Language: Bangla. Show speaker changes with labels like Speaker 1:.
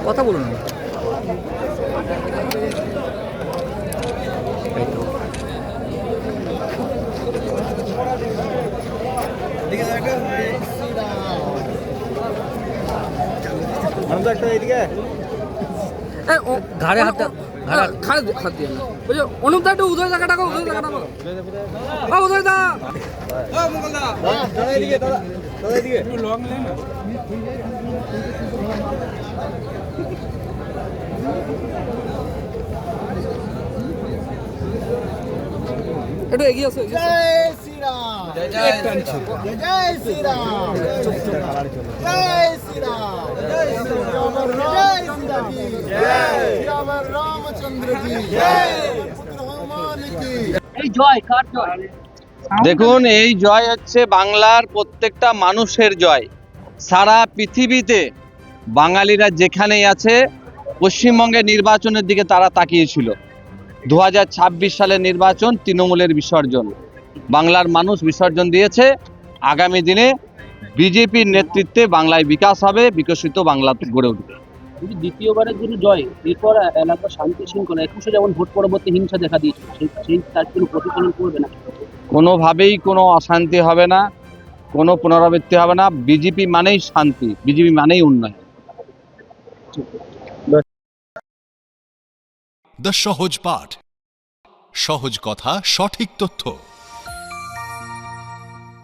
Speaker 1: কথা বলুন না। ঘাড়ে হাতটা হাত দিয়ে বুঝলো অনুপ দা একটু উদয় টাকাটা উদয় টাকাটা বলো উদয় দা একটু এগিয়ে আসো।
Speaker 2: জয় শ্রীরাম, জয় শ্রীরাম, জয় শ্রীরাম, আমার রামচন্দ্র কি পুত্র হনুমান কি।
Speaker 1: এই জয় কার জয়?
Speaker 3: দেখুন, এই জয় হচ্ছে বাংলার প্রত্যেকটা মানুষের জয়। সারা পৃথিবীতে বাঙালিরা যেখানেই আছে পশ্চিমবঙ্গের নির্বাচনের দিকে তারা তাকিয়েছিল। 2026 সালের নির্বাচন তৃণমূলের বিসর্জন, বাংলার মানুষ বিসর্জন দিয়েছে। আগামী দিনে বিজেপির নেতৃত্বে বাংলায় বিকাশ হবে, বিকশিত বাংলা গড়ে উঠবে।
Speaker 1: দ্বিতীয়বারের জন্য জয়, এরপর এলাকা শান্তি শৃঙ্খলা 21-এ যেমন ভোট পরবর্তী হিংসা দেখা দিয়েছিল, সেই তার কোনো প্রতিফলন করবে না?
Speaker 3: কোনোভাবেই কোনো অশান্তি হবে না, কোনো পুনরাবৃত্তি হবে না। বিজেপি মানেই শান্তি, বিজেপি মানেই উন্নয়ন।
Speaker 4: দ্য সহজ পাঠ, সহজ কথা, সঠিক তথ্য।